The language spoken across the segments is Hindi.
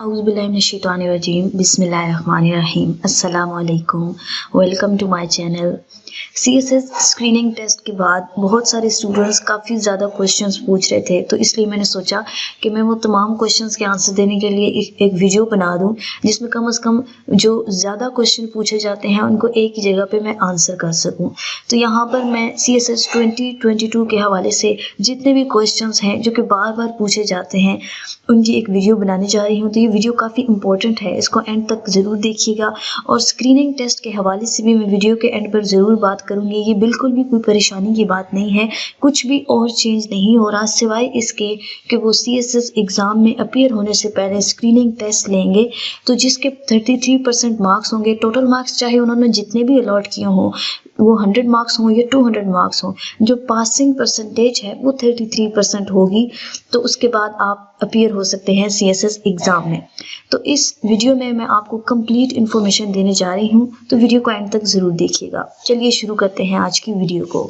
औज़ुबिल्लाहिमिनश्शैतानिर्रजीम बिस्मिल्लाहिर्रहमानिर्रहीम अस्सलामु अलैकुम। Welcome to my channel. CSS screening test के बाद बहुत सारे स्टूडेंट्स काफ़ी ज़्यादा क्वेश्चंस पूछ रहे थे, तो इसलिए मैंने सोचा कि मैं वो तमाम क्वेश्चंस के आंसर देने के लिए एक वीडियो बना दूं जिसमें कम से कम जो ज़्यादा क्वेश्चन पूछे जाते हैं उनको एक ही जगह पे मैं आंसर कर सकूं। तो यहाँ पर मैं सीएसएस 2022 के हवाले से जितने भी क्वेश्चंस हैं जो कि बार बार पूछे जाते हैं उनकी एक वीडियो बनाने जा रही हूँ। तो ये वीडियो काफ़ी इंपॉर्टेंट है, इसको एंड तक ज़रूर देखिएगा। और स्क्रीनिंग टेस्ट के हवाले से भी मैं वीडियो के एंड पर ज़रूर बात करूँगी। ये बिल्कुल भी कोई परेशानी की बात नहीं है, कुछ भी और चेंज नहीं हो रहा सिवाय इसके कि वो सीएसएस एग्ज़ाम में अपीयर होने से पहले स्क्रीनिंग टेस्ट लेंगे। तो जिसके 33% मार्क्स होंगे, टोटल मार्क्स चाहे उन्होंने जितने भी अलॉट किए हों, वो 100 मार्क्स हों या 200 मार्क्स हों, जो पासिंग परसेंटेज है वो 33% होगी। तो उसके बाद आप अपीयर हो सकते हैं सीएसएस एग्ज़ाम में। तो इस वीडियो में मैं आपको कंप्लीट इन्फॉर्मेशन देने जा रही हूँ, तो वीडियो को एंड तक ज़रूर देखिएगा। चलिए शुरू करते हैं आज की वीडियो को।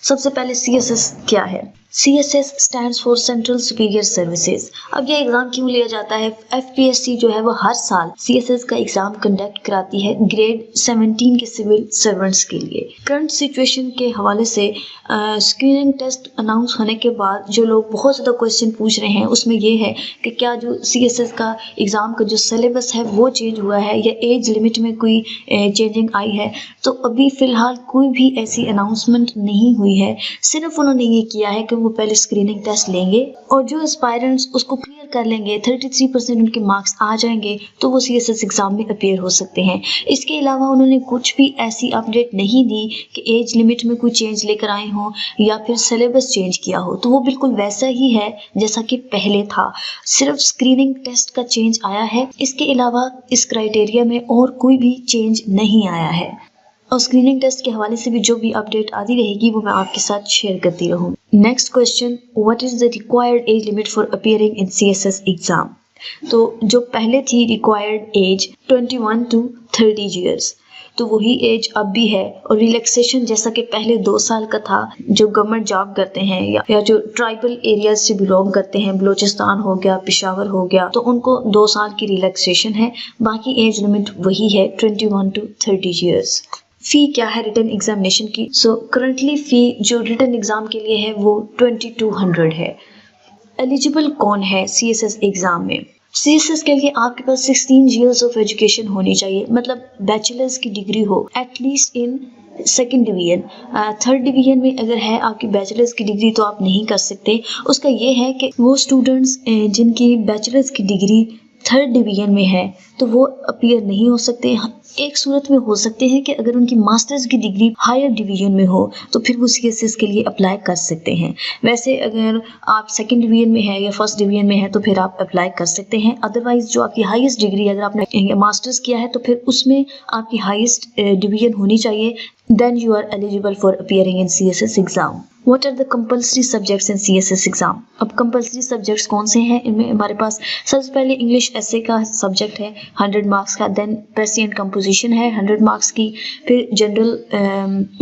सबसे पहले सीएसएस क्या है? CSS stands for central superior services. अब यह एग्ज़ाम क्यों लिया जाता है? FPSC जो है वो हर साल CSS का एग्ज़ाम कंडक्ट कराती है ग्रेड 17 के सिविल सर्वेंट्स के लिए। करंट सिचुएशन के हवाले से स्क्रीनिंग टेस्ट अनाउंस होने के बाद जो लोग बहुत ज़्यादा क्वेश्चन पूछ रहे हैं उसमें ये है कि क्या जो CSS का एग्ज़ाम का जो सिलेबस है वो चेंज हुआ है या एज लिमिट में कोई चेंजिंग आई है। तो अभी फ़िलहाल कोई भी ऐसी अनाउंसमेंट नहीं हुई है, सिर्फ उन्होंने ये किया है कि वो पहले स्क्रीनिंग टेस्ट लेंगे और जो एस्पायरेंट्स उसको क्लियर कर लेंगे, 33% उनके मार्क्स आ जाएंगे, तो वो सीएसएस एग्ज़ाम में अपीयर हो सकते हैं। इसके अलावा उन्होंने कुछ भी ऐसी अपडेट नहीं दी कि एज लिमिट में कोई चेंज लेकर आए हों या फिर सिलेबस चेंज किया हो। तो वो बिल्कुल वैसा ही है जैसा कि पहले था, सिर्फ स्क्रीनिंग टेस्ट का चेंज आया है। इसके अलावा इस क्राइटेरिया में और कोई भी चेंज नहीं आया है। और स्क्रीनिंग टेस्ट के हवाले से भी जो भी अपडेट आती रहेगी वो मैं आपके साथ शेयर करती रहूँ। Next question, what is the required age limit for appearing in CSS exam? तो जो पहले थी रिक्वायर्ड एज 21 to 30 ईयर्स, तो वही एज अब भी है। और रिलैक्सेशन जैसा कि पहले 2 साल का था, जो गवर्नमेंट जॉब करते हैं या जो ट्राइबल एरियाज से बिलोंग करते हैं, बलूचिस्तान हो गया, पेशावर हो गया, तो उनको 2 साल की रिलैक्सेशन है। बाकी एज लिमिट वही है 21 to 30 ईयर्स। फ़ी क्या है रिटन एग्जामिनेशन की? सो करंटली फ़ी जो रिटन एग्ज़ाम के लिए है वो 2200 है। एलिजिबल कौन है सीएसएस एग्ज़ाम में? सीएसएस के लिए आपके पास 16 ईयर्स ऑफ एजुकेशन होनी चाहिए, मतलब बैचलर्स की डिग्री हो at least in second division. Third division में अगर है आपकी बैचलर्स की डिग्री तो आप नहीं कर सकते। उसका ये है कि वो स्टूडेंट्स जिनकी बैचलर्स की डिग्री थर्ड डिवीजन में है तो वो अपीयर नहीं हो सकते। एक सूरत में हो सकते हैं कि अगर उनकी मास्टर्स की डिग्री हायर डिवीजन में हो तो फिर वो सीएसएस के लिए अप्लाई कर सकते हैं। वैसे अगर आप सेकंड डिवीजन में है या फर्स्ट डिवीजन में है तो फिर आप अप्लाई कर सकते हैं। अदरवाइज जो आपकी हाईएस्ट डिग्री, अगर आपने मास्टर्स किया है तो फिर उसमें आपकी हाईएस्ट डिवीजन होनी चाहिए, then you are eligible for appearing in CSS exam. What are the compulsory subjects in CSS exam? अब compulsory subjects कौन से हैं? इनमें हमारे पास सबसे पहले इंग्लिश एसे का सब्जेक्ट है 100 मार्क्स का, देन प्रेसी एंड कंपोजिशन है 100 मार्क्स की, फिर जनरल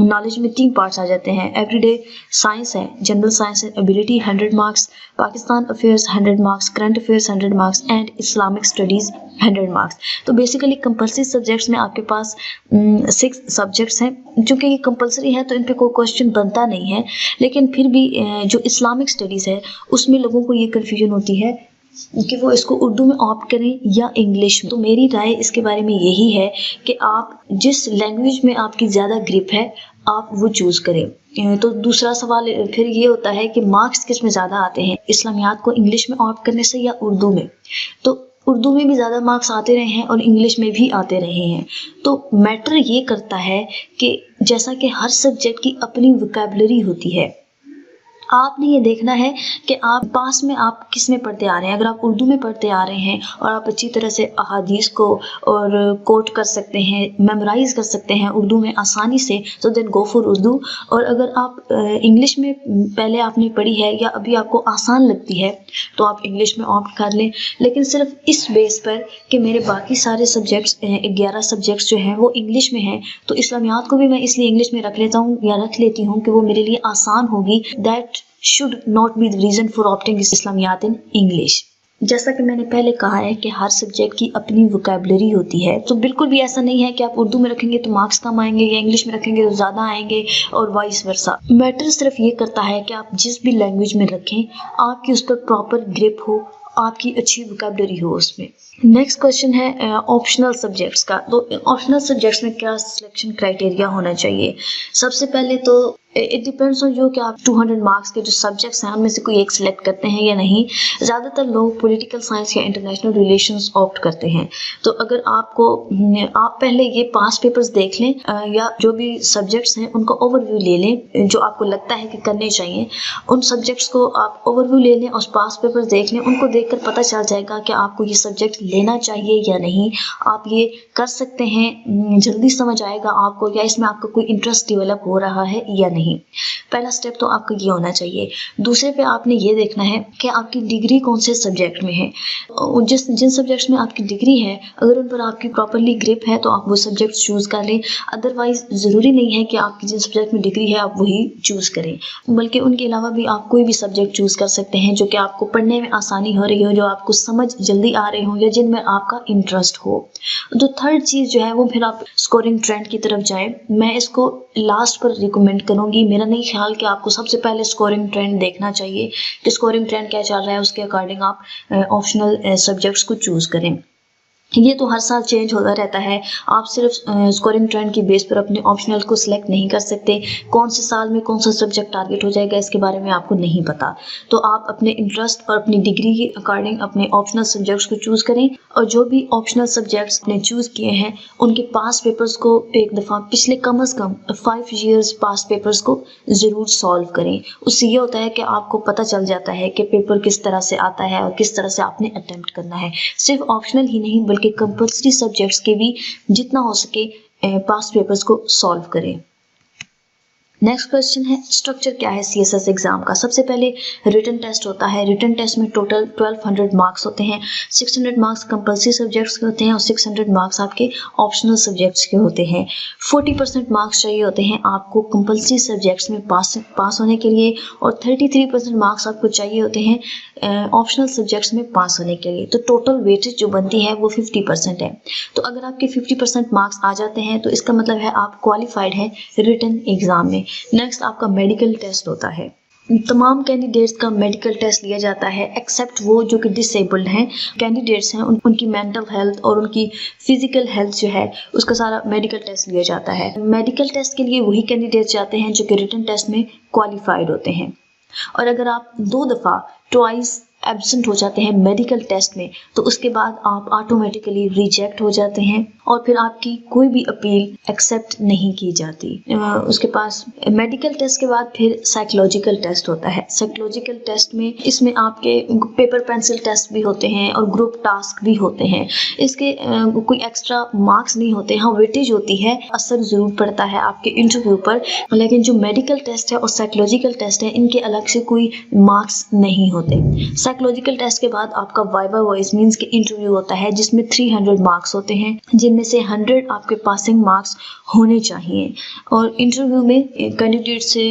नॉलेज में 3 पार्ट्स आ जाते हैं। एवरीडे साइंस है, general science and ability 100 marks, Pakistan affairs 100 marks, current affairs 100 marks and Islamic studies 100 marks. तो बेसिकली कंपल्सरी सब्जेक्ट्स में आपके पास 6 सब्जेक्ट्स हैं जो कि कंपल्सरी है, तो इन पे कोई क्वेश्चन बनता नहीं है। लेकिन फिर भी जो इस्लामिक स्टडीज़ है उसमें लोगों को ये कन्फ्यूजन होती है कि वो इसको उर्दू में ऑप्ट करें या इंग्लिश में। तो मेरी राय इसके बारे में यही है कि आप जिस लैंग्वेज में आपकी ज़्यादा ग्रिप है आप वो चूज़ करें। तो दूसरा सवाल फिर ये होता है कि मार्क्स किस में ज़्यादा आते हैं, इस्लामियात को इंग्लिश में ऑप्ट करने से या उर्दू में? तो उर्दू में भी ज़्यादा मार्क्स आते रहे हैं और इंग्लिश में भी आते रहे हैं। तो मैटर ये करता है कि जैसा कि हर सब्जेक्ट की अपनी वोकैबुलरी होती है, आपने ये देखना है कि आप पास में आप किस में पढ़ते आ रहे हैं। अगर आप उर्दू में पढ़ते आ रहे हैं और आप अच्छी तरह से अहादीस को और कोट कर सकते हैं, मेमोराइज़ कर सकते हैं उर्दू में आसानी से, तो देन गो फॉर उर्दू। और अगर आप इंग्लिश में पहले आपने पढ़ी है या अभी आपको आसान लगती है तो आप इंग्लिश में ऑप्ट कर लें। लेकिन सिर्फ इस बेस पर कि मेरे बाकी सारे सब्जेक्ट्स 11 सब्जेक्ट्स जो हैं वो इंग्लिश में हैं, तो इस्लामियात को भी मैं इसलिए इंग्लिश में रख लेती हूँ कि वो मेरे लिए आसान होगी। That should not be the reason for opting Islamiyat in English. जैसा कि मैंने पहले कहा है कि हर सब्जेक्ट की अपनी वोकैबुलरी होती है, तो बिल्कुल भी ऐसा नहीं है कि आप उर्दू में रखेंगे तो मार्क्स कम आएंगे या इंग्लिश में रखेंगे तो ज़्यादा आएंगे और वाइस वर्सा। मैटर सिर्फ ये करता है कि आप जिस भी लैंग्वेज में रखें आपकी उस पर प्रॉपर ग्रिप हो, आपकी अच्छी वोकैबुलरी हो उसमें। नेक्स्ट क्वेश्चन है ऑप्शनल सब्जेक्ट्स का। तो ऑप्शनल सब्जेक्ट्स में क्या सिलेक्शन क्राइटेरिया होना चाहिए? सबसे पहले तो इट डिपेंड्स ऑन यू कि आप 200 मार्क्स के जो सब्जेक्ट्स हैं उनमें से कोई एक सिलेक्ट करते हैं या नहीं। ज़्यादातर लोग पॉलिटिकल साइंस या इंटरनेशनल रिलेशंस ऑप्ट करते हैं। तो अगर आप पहले ये पास पेपर्स देख लें या जो भी सब्जेक्ट्स हैं उनका ओवरव्यू ले लें जो आपको लगता है कि करने चाहिए। उन सब्जेक्ट्स को आप ओवरव्यू ले लें और पास पेपर्स देख लें, उनको देखकर पता चल जाएगा कि आपको ये सब्जेक्ट लेना चाहिए या नहीं, आप ये कर सकते हैं, जल्दी समझ आएगा आपको, या इसमें आपका कोई इंटरेस्ट डेवलप हो रहा है या नहीं। पहला स्टेप तो आपका ये होना चाहिए। दूसरे पे आपने ये देखना है कि आपकी डिग्री कौन से सब्जेक्ट में है। जिन सब्जेक्ट्स में आपकी डिग्री है अगर उन पर आपकी प्रॉपरली ग्रिप है तो आप वो सब्जेक्ट चूज कर लें। अदरवाइज ज़रूरी नहीं है कि आपकी जिन सब्जेक्ट में डिग्री है आप वही चूज करें, बल्कि उनके अलावा भी आप कोई भी सब्जेक्ट चूज कर सकते हैं जो कि आपको पढ़ने में आसानी हो रही हो, जो आपको समझ जल्दी आ रहे हो या जिनमें आपका इंटरेस्ट हो। तो थर्ड चीज़ जो है वो फिर आप स्कोरिंग ट्रेंड की तरफ जाएं। मैं इसको लास्ट पर रिकमेंड करूंगी। मेरा नहीं ख्याल कि आपको सबसे पहले स्कोरिंग ट्रेंड देखना चाहिए कि स्कोरिंग ट्रेंड क्या चल रहा है, उसके अकॉर्डिंग आप ऑप्शनल सब्जेक्ट्स को चूज करें। ये तो हर साल चेंज होता रहता है। आप सिर्फ स्कोरिंग ट्रेंड की बेस पर अपने ऑप्शनल को सिलेक्ट नहीं कर सकते। कौन से साल में कौन सा सब्जेक्ट टारगेट हो जाएगा इसके बारे में आपको नहीं पता। तो आप अपने इंटरेस्ट और अपनी डिग्री के अकॉर्डिंग अपने ऑप्शनल सब्जेक्ट्स को चूज़ करें और जो भी ऑप्शनल सब्जेक्ट्स आपने चूज़ किए हैं उनके पास पेपर्स को एक दफ़ा पिछले कम अज़ कम 5 years पास पेपर्स को ज़रूर सॉल्व करें। उससे ये होता है कि आपको पता चल जाता है कि पेपर किस तरह से आता है और किस तरह से आपने अटेम्प्ट करना है। सिर्फ ऑप्शनल ही नहीं बल्कि कंपल्सरी सब्जेक्ट्स के भी जितना हो सके पास्ट पेपर्स को सॉल्व करें। नेक्स्ट क्वेश्चन है स्ट्रक्चर क्या है सीएसएस एग्जाम का। सबसे पहले रिटन टेस्ट होता है। रिटन टेस्ट में टोटल 1200 मार्क्स होते हैं। 600 मार्क्स कंपल्सरी सब्जेक्ट्स के होते हैं और 600 मार्क्स आपके ऑप्शनल सब्जेक्ट्स के होते हैं। 40% मार्क्स चाहिए होते हैं आपको कंपल्सरी सब्जेक्ट्स में पास होने के लिए और 33% मार्क्स आपको चाहिए होते हैं ऑप्शनल सब्जेक्ट्स में पास होने के लिए। तो टोटल वेटेज जो बनती है वो 50% है। तो अगर आपके 50% मार्क्स आ जाते हैं तो इसका मतलब है आप क्वालिफाइड हैं रिटन एग्जाम में। नेक्स्ट आपका मेडिकल टेस्ट होता है। तमाम कैंडिडेट्स का मेडिकल टेस्ट लिया जाता है एक्सेप्ट वो जो कि डिसेबल्ड हैं कैंडिडेट्स हैं। उनकी मेंटल हेल्थ और उनकी फिजिकल हेल्थ जो है उसका सारा मेडिकल टेस्ट लिया जाता है। मेडिकल टेस्ट के लिए वही कैंडिडेट्स जाते हैं जो कि रिटन टेस्ट में क्वालिफाइड होते हैं। और अगर आप 2 दफ़ा ट्वाइस एब्सेंट हो जाते हैं मेडिकल टेस्ट में तो उसके बाद आप ऑटोमेटिकली रिजेक्ट हो जाते हैं और फिर आपकी कोई भी अपील एक्सेप्ट नहीं की जाती। उसके पास मेडिकल टेस्ट के बाद फिर साइकोलॉजिकल टेस्ट होता है। साइकोलॉजिकल टेस्ट में इसमें आपके पेपर पेंसिल टेस्ट भी होते हैं और ग्रुप टास्क भी होते हैं। इसके कोई एक्स्ट्रा मार्क्स नहीं होते। हाँ वेटेज होती है, असर ज़रूर पड़ता है आपके इंटरव्यू पर, लेकिन जो मेडिकल टेस्ट है और साइकोलॉजिकल टेस्ट है इनके अलग से कोई मार्क्स नहीं होते। साइकोलॉजिकल टेस्ट के बाद आपका वाइवा वॉइस मींस के इंटरव्यू होता है जिसमें 300 मार्क्स होते हैं जिनमें से 100 आपके पासिंग मार्क्स होने चाहिए। और इंटरव्यू में कैंडिडेट से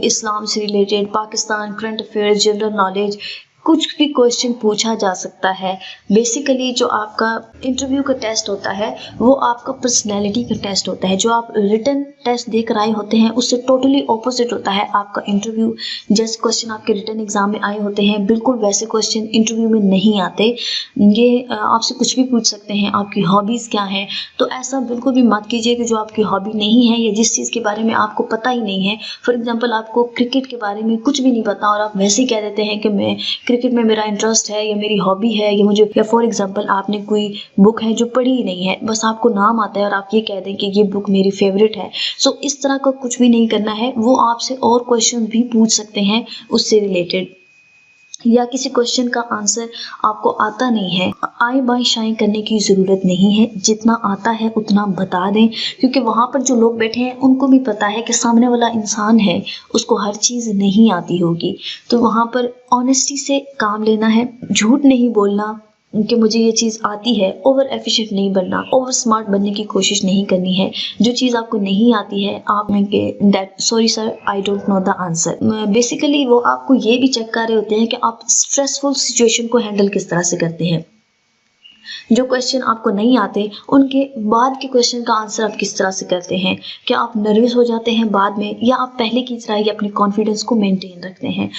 इस्लाम से related, Pakistan, current affairs, general knowledge कुछ भी क्वेश्चन पूछा जा सकता है। बेसिकली जो आपका इंटरव्यू का टेस्ट होता है वो आपका पर्सनैलिटी का टेस्ट होता है। जो आप रिटन टेस्ट देकर आए होते हैं उससे टोटली ऑपोजिट होता है आपका इंटरव्यू। जैसे क्वेश्चन आपके रिटन एग्जाम में आए होते हैं बिल्कुल वैसे क्वेश्चन इंटरव्यू में नहीं आते। ये आपसे कुछ भी पूछ सकते हैं, आपकी हॉबीज़ क्या हैं। तो ऐसा बिल्कुल भी मत कीजिए कि जो आपकी हॉबी नहीं है या जिस चीज़ के बारे में आपको पता ही नहीं है, फॉर एग्जाम्पल आपको क्रिकेट के बारे में कुछ भी नहीं पता और आप वैसे ही कह देते हैं कि मैं क्रिकेट में मेरा इंटरेस्ट है या मेरी हॉबी है या मुझे, या फॉर एग्जांपल आपने कोई बुक है जो पढ़ी ही नहीं है, बस आपको नाम आता है और आप ये कह दें कि ये बुक मेरी फेवरेट है। सो इस तरह का कुछ भी नहीं करना है। वो आपसे और क्वेश्चन भी पूछ सकते हैं उससे रिलेटेड, या किसी क्वेश्चन का आंसर आपको आता नहीं है, आए बाएं शाएं करने की ज़रूरत नहीं है। जितना आता है उतना बता दें, क्योंकि वहाँ पर जो लोग बैठे हैं उनको भी पता है कि सामने वाला इंसान है, उसको हर चीज़ नहीं आती होगी। तो वहाँ पर ऑनेस्टी से काम लेना है, झूठ नहीं बोलना, कि मुझे ये चीज़ आती है, ओवर एफिशिएंट नहीं बनना, ओवर स्मार्ट बनने की कोशिश नहीं करनी है। जो चीज़ आपको नहीं आती है आप के that sorry sir I don't know the answer. Basically वो आपको ये भी चेक कर रहे होते हैं कि आप स्ट्रेसफुल सिचुएशन को हैंडल किस तरह से करते हैं। जो क्वेश्चन आपको नहीं आते उनके बाद के क्वेश्चन का आंसर आप किस तरह से करते हैं। क्या आप नर्वस हो जाते हैं बाद में, या आप पहले की तरह ही अपने कॉन्फिडेंस को मेंटेन रखते हैं।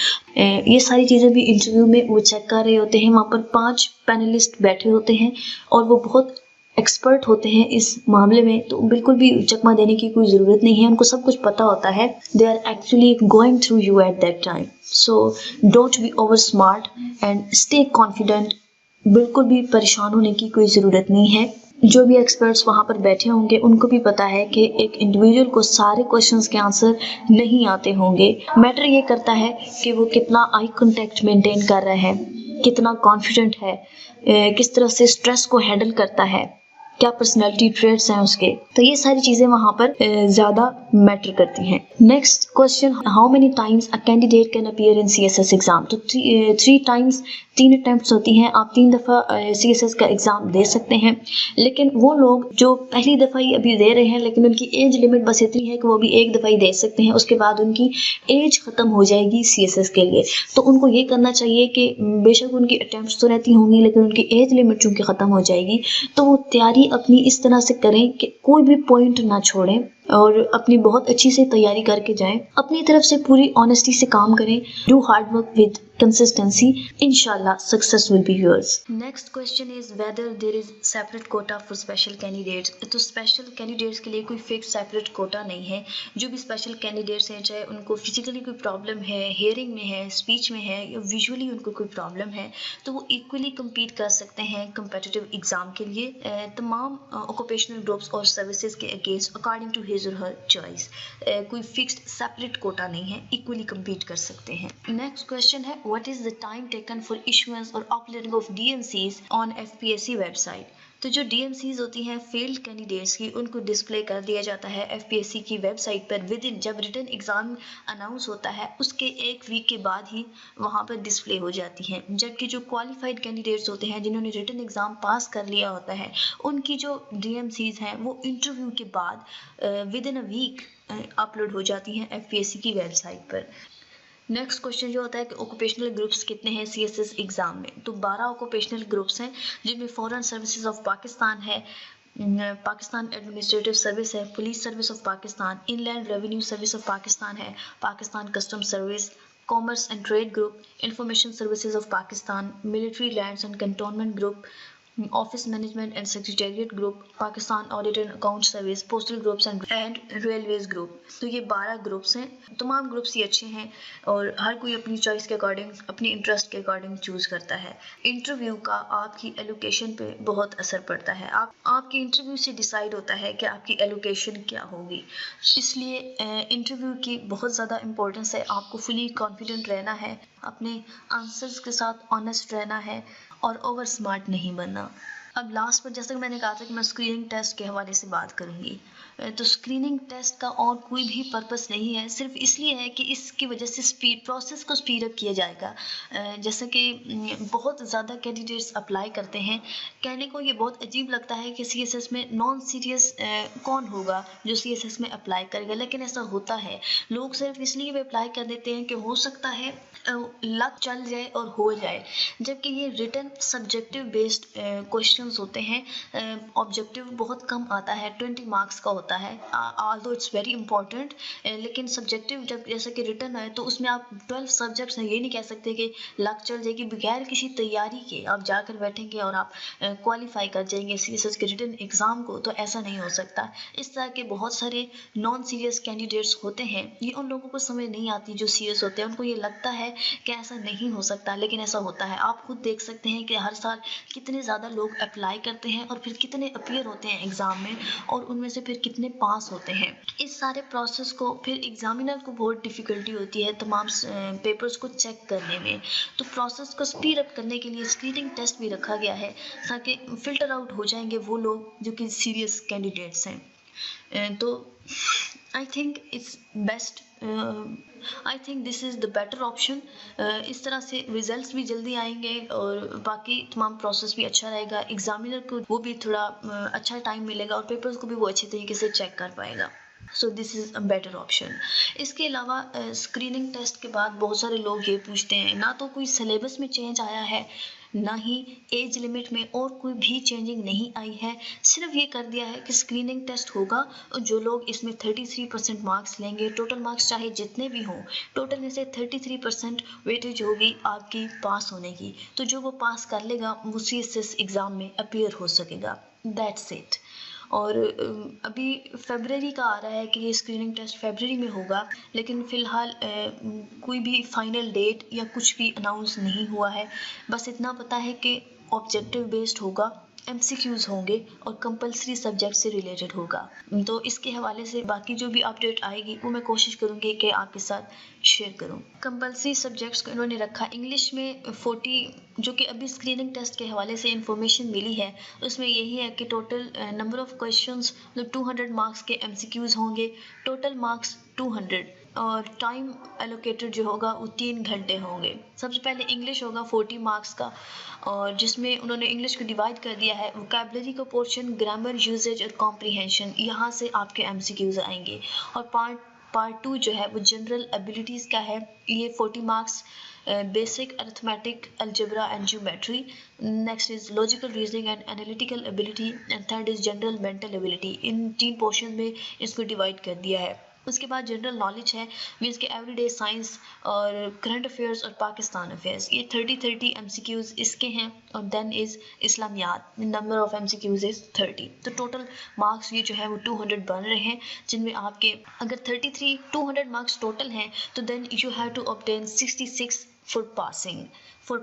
ये सारी चीज़ें भी इंटरव्यू में वो चेक कर रहे होते हैं। वहाँ पर 5 पैनलिस्ट बैठे होते हैं और वो बहुत एक्सपर्ट होते हैं इस मामले में, तो बिल्कुल भी चकमा देने की कोई ज़रूरत नहीं है। उनको सब कुछ पता होता है। They are actually going through you at that time. So don't be over smart and stay confident. बिल्कुल भी परेशान होने की कोई ज़रूरत नहीं है। जो भी एक्सपर्ट्स वहाँ पर बैठे होंगे उनको भी पता है कि एक इंडिविजुअल को सारे क्वेश्चंस के आंसर नहीं आते होंगे। मैटर ये करता है कि वो कितना आई कांटेक्ट मेंटेन कर रहा है, कितना कॉन्फिडेंट है, किस तरह से स्ट्रेस को हैंडल करता है, क्या पर्सनैलिटी ट्रेट्स हैं उसके। तो ये सारी चीज़ें वहाँ पर ज़्यादा मैटर करती हैं। Next question, how many times a candidate can appear in CSS exam. तो 3 टाइम्स, 3 अटैम्प्ट्स होती हैं। आप 3 दफ़ा CSS का एग्ज़ाम दे सकते हैं। लेकिन वो लोग जो पहली दफ़ा ही अभी दे रहे हैं, लेकिन उनकी एज लिमिट बस इतनी है कि वो भी एक दफ़ा ही दे सकते हैं, उसके बाद उनकी एज ख़त्म हो जाएगी CSS के लिए। तो उनको ये करना चाहिए कि बेशक उनकी अटैम्प्ट्स तो रहती होंगी, लेकिन उनकी एज लिमिट चूँकि ख़त्म हो जाएगी, तो वो तैयारी अपनी इस तरह से करें कि कोई भी पॉइंट ना छोड़ें और अपनी बहुत अच्छी से तैयारी करके जाएं। अपनी तरफ से पूरी ऑनेस्टी से काम करें। Do hard work with consistency, इंशाल्लाह success will be yours. Next question is whether there is separate quota for special candidates. तो स्पेशल कैंडिडेट्स के लिए कोई फिक्स सेपरेट कोटा नहीं है। जो भी स्पेशल कैंडिडेट्स हैं, चाहे उनको फिजिकली कोई प्रॉब्लम है, हेयरिंग में है, स्पीच में है, या विजुअली उनको कोई प्रॉब्लम है, तो वो इक्वली कम्पीट कर सकते हैं कम्पिटिटिव एग्ज़ाम के लिए तमाम ऑक्यूपेशनल ग्रुप्स और सर्विसेज के अगेंस्ट अकॉर्डिंग टू हिज और हर चॉइस। कोई फिक्स्ड सेपरेट कोटा नहीं है, इक्वली कम्पीट कर सकते हैं। नेक्स्ट क्वेश्चन है, what is the time taken for issuance और uploading of DMCs on FPSC website. तो जो DMCs होती हैं फेल्ड कैंडिडेट्स की, उनको डिस्प्ले कर दिया जाता है FPSC की वेबसाइट पर विद इन, जब रिटन एग्ज़ाम अनाउंस होता है उसके 1 वीक के बाद ही वहाँ पर डिस्प्ले हो जाती हैं। जबकि जो क्वालिफाइड कैंडिडेट्स होते हैं जिन्होंने रिटन एग्ज़ाम पास कर लिया होता है, उनकी जो DMCs हैं वो इंटरव्यू के बाद within a week upload हो जाती हैं FPSC की वेबसाइट पर। नेक्स्ट क्वेश्चन जो होता है कि ऑक्यूपेशनल ग्रुप्स कितने हैं CSS एग्ज़ाम में। तो 12 ऑक्यूपेशनल ग्रुप्स हैं, जिनमें फॉरेन सर्विसेज ऑफ पाकिस्तान है, पाकिस्तान एडमिनिस्ट्रेटिव सर्विस है, police service of Pakistan, inland revenue service of Pakistan है, Pakistan custom service, commerce and trade group, information services of Pakistan, military lands and cantonment group, office management and secretariat group, Pakistan audit and account service, postal groups and railways group. तो ये 12 ग्रुप्स हैं। तमाम ग्रुप्स ही अच्छे हैं और हर कोई अपनी चॉइस के अकॉर्डिंग, अपनी इंटरेस्ट के अकॉर्डिंग चूज़ करता है। इंटरव्यू का आपकी एलोकेशन पे बहुत असर पड़ता है। आपके इंटरव्यू से डिसाइड होता है कि आपकी एलोकेशन क्या होगी। इसलिए इंटरव्यू की बहुत ज़्यादा इंपॉर्टेंस है। आपको फुली कॉन्फिडेंट रहना है, अपने आंसर्स के साथ ऑनेस्ट रहना है और ओवर स्मार्ट नहीं बनना। अब लास्ट पर जैसा कि मैंने कहा था कि मैं स्क्रीनिंग टेस्ट के हवाले से बात करूँगी। तो स्क्रीनिंग टेस्ट का और कोई भी पर्पस नहीं है, सिर्फ इसलिए है कि इसकी वजह से प्रोसेस को स्पीड अप किया जाएगा। जैसे कि बहुत ज़्यादा कैंडिडेट्स अप्लाई करते हैं। कहने को ये बहुत अजीब लगता है कि CSS में नॉन सीरियस कौन होगा जो CSS में अप्लाई करेगा, लेकिन ऐसा होता है। लोग सिर्फ इसलिए भी अप्लाई कर देते हैं कि हो सकता है लक चल जाए और हो जाए, जबकि ये रिटन सब्जेक्टिव बेस्ड क्वेश्चंस होते हैं। ऑब्जेक्टिव बहुत कम आता है, 20 मार्क्स का होता है, ऑल्दो इट्स वेरी इंपॉर्टेंट। लेकिन सब्जेक्टिव जब जैसे कि रिटन है तो उसमें आप 12 सब्जेक्ट्स हैं, ये नहीं कह सकते कि लक चल जाएगी। बगैर किसी तैयारी के आप जाकर बैठेंगे और आप क्वालिफाई कर जाएंगे CSS के रिटन एग्ज़ाम को, तो ऐसा नहीं हो सकता। इस तरह के बहुत सारे नॉन सीरियस कैंडिडेट्स होते हैं। ये उन लोगों को समझ नहीं आती जो सीरियस होते हैं, उनको ये लगता है कि ऐसा नहीं हो सकता, लेकिन ऐसा होता है। आप खुद देख सकते हैं कि हर साल कितने ज़्यादा लोग अप्लाई करते हैं और फिर कितने अपीयर होते हैं एग्ज़ाम में, और उनमें से फिर कितने पास होते हैं। इस सारे प्रोसेस को फिर एग्जामिनर को बहुत डिफ़िकल्टी होती है तमाम पेपर्स को चेक करने में। तो प्रोसेस को स्पीड अप करने के लिए स्क्रीनिंग टेस्ट भी रखा गया है, ताकि फ़िल्टर आउट हो जाएंगे वो लोग जो कि सीरियस कैंडिडेट्स हैं। तो I think it's best, I think this is the better option. इस तरह से रिजल्ट्स भी जल्दी आएंगे और बाकी तमाम प्रोसेस भी अच्छा रहेगा। एग्जामिनर को वो भी थोड़ा अच्छा टाइम मिलेगा और पेपर्स को भी वो अच्छी तरीके से चेक कर पाएगा। So this is a better option. इसके अलावा स्क्रीनिंग टेस्ट के बाद बहुत सारे लोग ये पूछते हैं, ना तो कोई सिलेबस में चेंज आया है, ना ही एज लिमिट में और कोई भी चेंजिंग नहीं आई है। सिर्फ ये कर दिया है कि स्क्रीनिंग टेस्ट होगा और जो लोग इसमें 33% मार्क्स लेंगे, टोटल मार्क्स चाहे जितने भी हों, टोटल में से 33% वेटेज होगी आपकी पास होने की। तो जो वो पास कर लेगा वो CSS एग्ज़ाम में अपीयर हो सकेगा। That's it. और अभी फरवरी का आ रहा है कि ये स्क्रीनिंग टेस्ट फरवरी में होगा, लेकिन फ़िलहाल कोई भी फाइनल डेट या कुछ भी अनाउंस नहीं हुआ है। बस इतना पता है कि ऑब्जेक्टिव बेस्ड होगा, MCQs होंगे और कंपलसरी सब्जेक्ट से रिलेटेड होगा। तो इसके हवाले से बाकी जो भी अपडेट आएगी वो मैं कोशिश करूँगी कि आपके साथ शेयर करूँ। कंपलसरी सब्जेक्ट्स को इन्होंने रखा इंग्लिश में 40, जो कि अभी स्क्रीनिंग टेस्ट के हवाले से इंफॉर्मेशन मिली है, उसमें यही है कि टोटल नंबर ऑफ क्वेश्चंस मतलब 200 मार्क्स के MCQs होंगे, टोटल मार्क्स 200 और टाइम एलोकेटेड जो होगा वो 3 घंटे होंगे। सबसे पहले इंग्लिश होगा 40 मार्क्स का, और जिसमें उन्होंने इंग्लिश को डिवाइड कर दिया है वोकैबुलरी का पोर्शन, ग्रामर, यूजेज और कॉम्प्रिहेंशन, यहाँ से आपके MCQs आएंगे। और पार्ट 2 जो है वो जनरल एबिलिटीज़ का है। ये 40 marks, basic arithmetic, algebra and geometry, next is logical reasoning and analytical ability and third is general mental ability. इन 3 पोर्शन में इसको डिवाइड कर दिया है। उसके बाद जनरल नॉलेज है, मीन्स के एवरीडे साइंस और करंट अफेयर्स और पाकिस्तान अफेयर्स। ये 30 MCQs इसके हैं। और देन इज़ इस्लामियात, नंबर ऑफ MCQs इज़ 30। तो टोटल मार्क्स ये जो है वो 200 बन रहे हैं, जिनमें आपके अगर 200 मार्क्स टोटल हैं तो then you have to obtain 66 for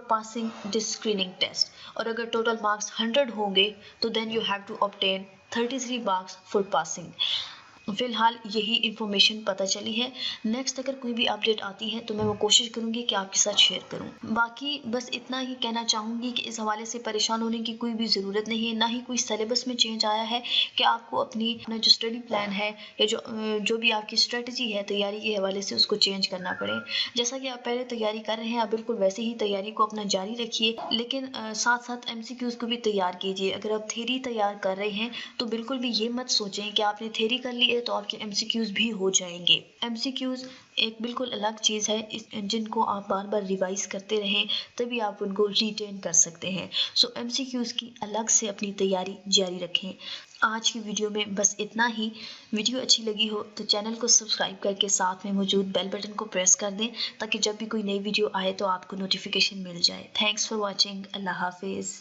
passing this screening test. और अगर टोटल मार्क्स 100 होंगे तो then you have to obtain 33 marks for passing. फिलहाल यही इन्फॉर्मेशन पता चली है। नेक्स्ट अगर कोई भी अपडेट आती है तो मैं वो कोशिश करूँगी कि आपके साथ शेयर करूँ। बाकी बस इतना ही कहना चाहूँगी कि इस हवाले से परेशान होने की कोई भी ज़रूरत नहीं है, ना ही कोई सिलेबस में चेंज आया है कि आपको अपना जो स्टडी प्लान है या जो भी आपकी स्ट्रेटजी है तैयारी के हवाले से उसको चेंज करना पड़े। जैसा कि आप पहले तैयारी कर रहे हैं, आप बिल्कुल वैसे ही तैयारी को अपना जारी रखिए, लेकिन साथ साथ MCQs को भी तैयार कीजिए। अगर आप थ्योरी तैयार कर रहे हैं तो बिल्कुल भी ये मत सोचें कि आपने थ्योरी कर ली है तो आपके MCQs भी हो जाएंगे। MCQs एक बिल्कुल अलग चीज़ है, जिनको आप बार बार रिवाइज करते रहें तभी आप उनको रिटेन कर सकते हैं। सो MCQs की अलग से अपनी तैयारी जारी रखें। आज की वीडियो में बस इतना ही। वीडियो अच्छी लगी हो तो चैनल को सब्सक्राइब करके साथ में मौजूद बेल बटन को प्रेस कर दें, ताकि जब भी कोई नई वीडियो आए तो आपको नोटिफिकेशन मिल जाए। Thanks for watching. अल्लाह हाफिज़।